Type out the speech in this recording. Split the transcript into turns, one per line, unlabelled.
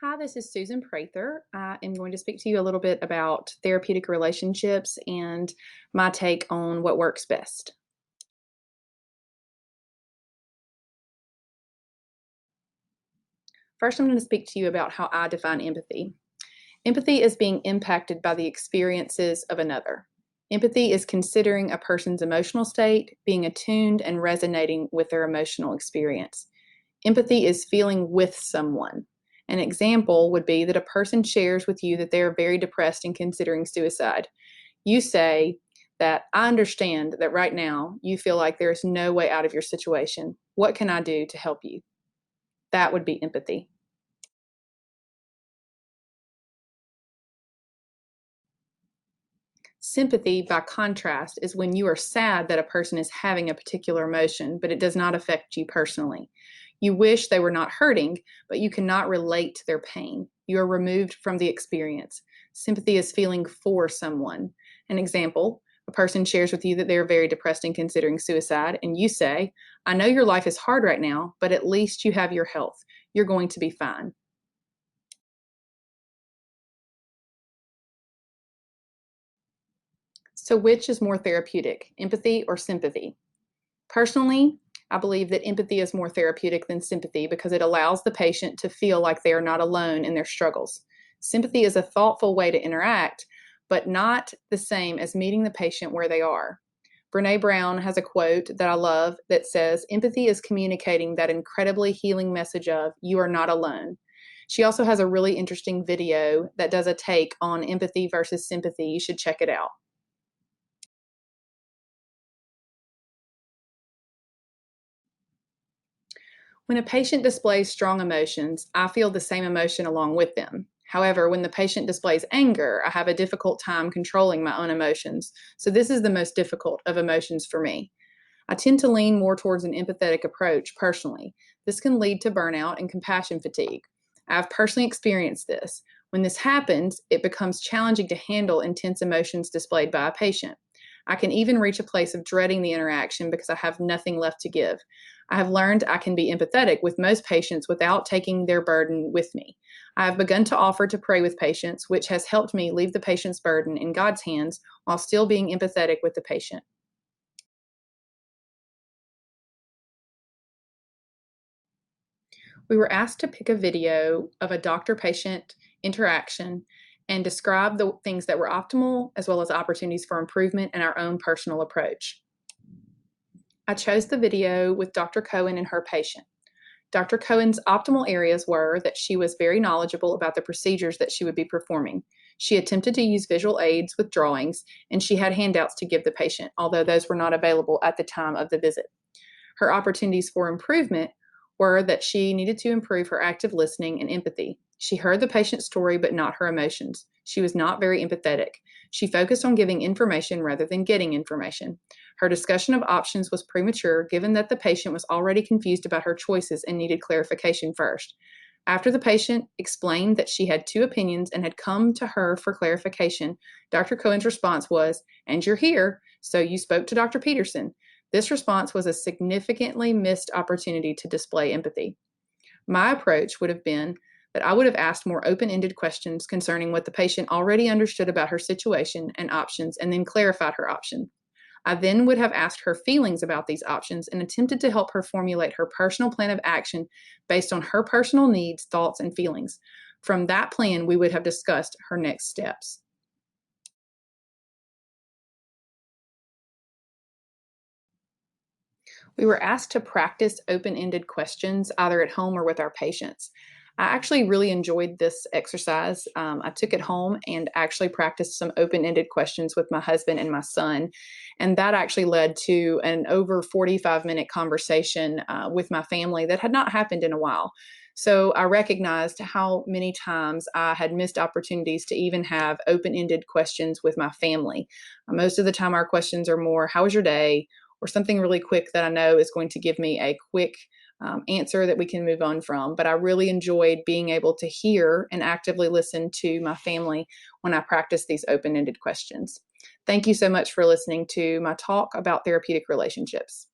Hi, this is Susan Prather. I am going to speak to you a little bit about therapeutic relationships and my take on what works best. First, I'm going to speak to you about how I define empathy. Empathy is being impacted by the experiences of another. Empathy is considering a person's emotional state, being attuned and resonating with their emotional experience. Empathy is feeling with someone. An example would be that a person shares with you that they are very depressed and considering suicide. You say that I understand that right now you feel like there is no way out of your situation. What can I do to help you? That would be empathy. Sympathy, by contrast, is when you are sad that a person is having a particular emotion, but it does not affect you personally. You wish they were not hurting, but you cannot relate to their pain. You are removed from the experience. Sympathy is feeling for someone. An example, a person shares with you that they are very depressed and considering suicide, and you say, I know your life is hard right now, but at least you have your health. You're going to be fine. So, which is more therapeutic, empathy or sympathy? Personally, I believe that empathy is more therapeutic than sympathy because it allows the patient to feel like they are not alone in their struggles. Sympathy is a thoughtful way to interact, but not the same as meeting the patient where they are. Brene Brown has a quote that I love that says, Empathy is communicating that incredibly healing message of, you are not alone. She also has a really interesting video that does a take on empathy versus sympathy. You should check it out. When a patient displays strong emotions, I feel the same emotion along with them. However, when the patient displays anger, I have a difficult time controlling my own emotions. So, this is the most difficult of emotions for me. I tend to lean more towards an empathetic approach personally. This can lead to burnout and compassion fatigue. I've personally experienced this. When this happens, it becomes challenging to handle intense emotions displayed by a patient. I can even reach a place of dreading the interaction because I have nothing left to give. I have learned I can be empathetic with most patients without taking their burden with me. I have begun to offer to pray with patients, which has helped me leave the patient's burden in God's hands while still being empathetic with the patient. We were asked to pick a video of a doctor patient interaction and describe the things that were optimal as well as opportunities for improvement in our own personal approach. I chose the video with Dr. Cohen and her patient. Dr. Cohen's optimal areas were that she was very knowledgeable about the procedures that she would be performing. She attempted to use visual aids with drawings, and she had handouts to give the patient, although those were not available at the time of the visit. Her opportunities for improvement were that she needed to improve her active listening and empathy. She heard the patient's story, but not her emotions. She was not very empathetic. She focused on giving information rather than getting information. Her discussion of options was premature, given that the patient was already confused about her choices and needed clarification first. After the patient explained that she had two opinions and had come to her for clarification, Dr. Cohen's response was, And you're here, so you spoke to Dr. Peterson. This response was a significantly missed opportunity to display empathy. My approach would have been that I would have asked more open ended questions concerning what the patient already understood about her situation and options, and then clarified her option. I then would have asked her feelings about these options and attempted to help her formulate her personal plan of action based on her personal needs, thoughts, and feelings. From that plan, we would have discussed her next steps. We were asked to practice open ended questions either at home or with our patients. I actually really enjoyed this exercise. I took it home and actually practiced some open ended questions with my husband and my son. And that actually led to an over 45-minute conversation with my family that had not happened in a while. So I recognized how many times I had missed opportunities to even have open ended questions with my family. Most of the time, our questions are more, How was your day? Or something really quick that I know is going to give me a quick answer that we can move on from. But I really enjoyed being able to hear and actively listen to my family when I practice these open ended questions. Thank you so much for listening to my talk about therapeutic relationships.